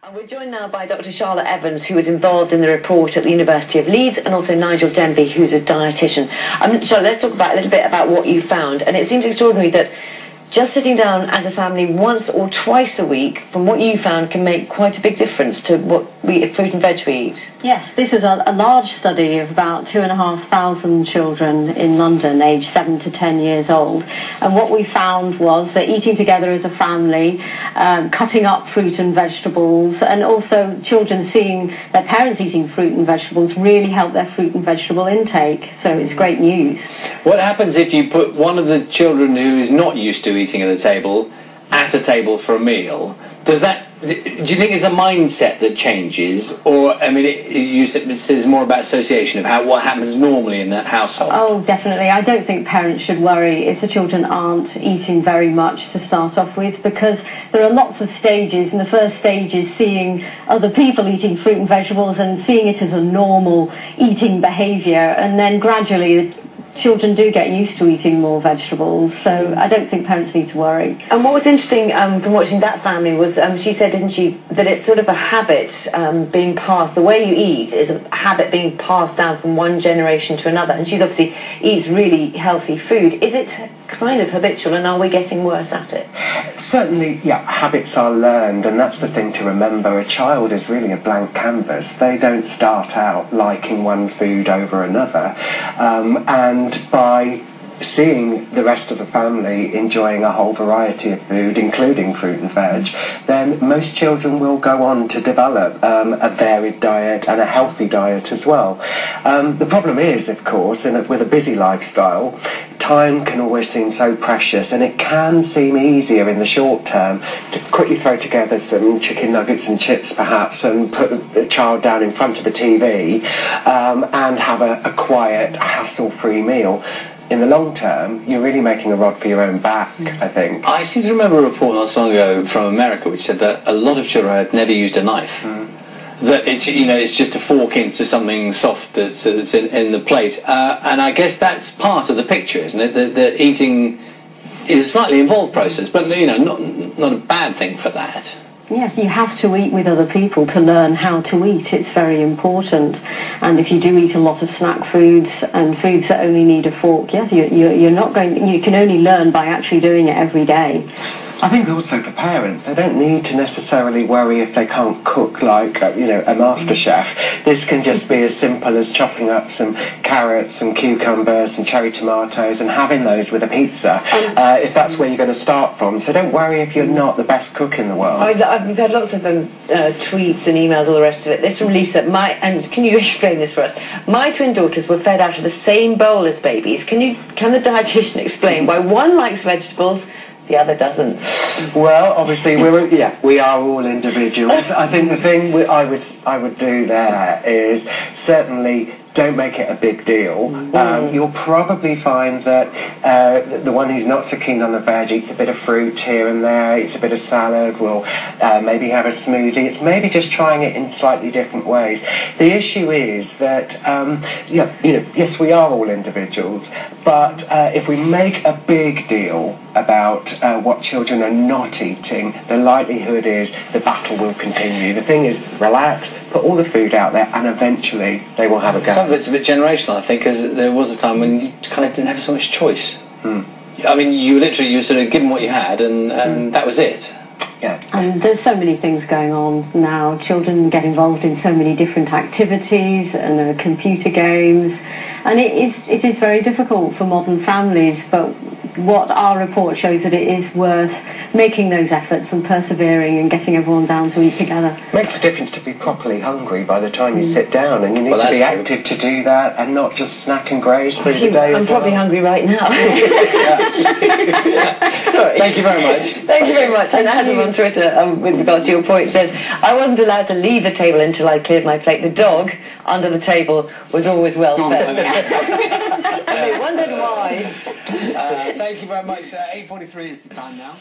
And we're joined now by Dr. Charlotte Evans, who was involved in the report at the University of Leeds, and also Nigel Denby, who's a dietitian. Charlotte, let's talk about a little bit about what you found. And it seems extraordinary that just sitting down as a family once or twice a week, from what you found, can make quite a big difference to what fruit and veg we eat. Yes, this is a large study of about 2,500 children in London, aged 7 to 10 years old. And what we found was that eating together as a family, cutting up fruit and vegetables, and also children seeing their parents eating fruit and vegetables really helped their fruit and vegetable intake. So it's great news. What happens if you put one of the children who is not used to eating at a table for a meal? Do you think it's a mindset that changes, or you said it's more about association of what happens normally in that household? Oh, definitely. I don't think parents should worry if the children aren't eating very much to start off with, because there are lots of stages, and the first stage is seeing other people eating fruit and vegetables and seeing it as a normal eating behaviour, and then gradually children do get used to eating more vegetables, so I don't think parents need to worry. And what was interesting from watching that family was, she said, didn't she, that it's sort of a habit being passed, the way you eat is a habit being passed down from one generation to another, and she's obviously eats really healthy food. Is it kind of habitual, and are we getting worse at it? Certainly, yeah, habits are learned, and that's the thing to remember. A child is really a blank canvas. They don't start out liking one food over another, and by seeing the rest of the family enjoying a whole variety of food, including fruit and veg, then most children will go on to develop a varied diet and a healthy diet as well. The problem is, of course, with a busy lifestyle, time can always seem so precious, and it can seem easier in the short term to quickly throw together some chicken nuggets and chips perhaps and put the child down in front of the TV and have a quiet, hassle-free meal. In the long term, you're really making a rod for your own back, I think. I seem to remember a report not so long ago from America which said that a lot of children had never used a knife. That it's just a fork into something soft that's in the plate, and I guess that's part of the picture, isn't it? That eating is a slightly involved process, but not a bad thing for that. Yes, you have to eat with other people to learn how to eat. It's very important. And if you do eat a lot of snack foods and foods that only need a fork, yes, you're not going. You can only learn by actually doing it every day. I think also for parents, they don't need to necessarily worry if they can't cook like, a master chef. This can just be as simple as chopping up some carrots, some cucumbers, and cherry tomatoes and having those with a pizza, if that's where you're going to start from. So don't worry if you're not the best cook in the world. We've had lots of tweets and emails, all the rest of it. This from Lisa. And can you explain this for us? My twin daughters were fed out of the same bowl as babies. Can the dietitian explain why one likes vegetables, the other doesn't? Well, obviously, we are all individuals. I think the thing I would do there is certainly don't make it a big deal. You'll probably find that the one who's not so keen on the veg eats a bit of fruit here and there, eats a bit of salad, will maybe have a smoothie. It's maybe just trying it in slightly different ways. The issue is that, yes, we are all individuals, but if we make a big deal about what children are not eating, the likelihood is the battle will continue. The thing is, relax, put all the food out there, and eventually they will have a go. Some of it's a bit generational, I think, because there was a time when you kind of didn't have so much choice. I mean, you were sort of given what you had, and that was it. Yeah. And there's so many things going on now. Children get involved in so many different activities, and there are computer games, and it is very difficult for modern families, but what our report shows that it is worth making those efforts and persevering and getting everyone down to eat together. It makes a difference to be properly hungry by the time you sit down, and you need to be active to do that and not just snack and graze through the day. I'm probably hungry right now. Sorry. Thank you very much. Thank you very much. And Adam on Twitter, with regard to your point, says, I wasn't allowed to leave the table until I cleared my plate. The dog under the table was always well fed. And we wondered why. Thank you very much. 8:43 is the time now.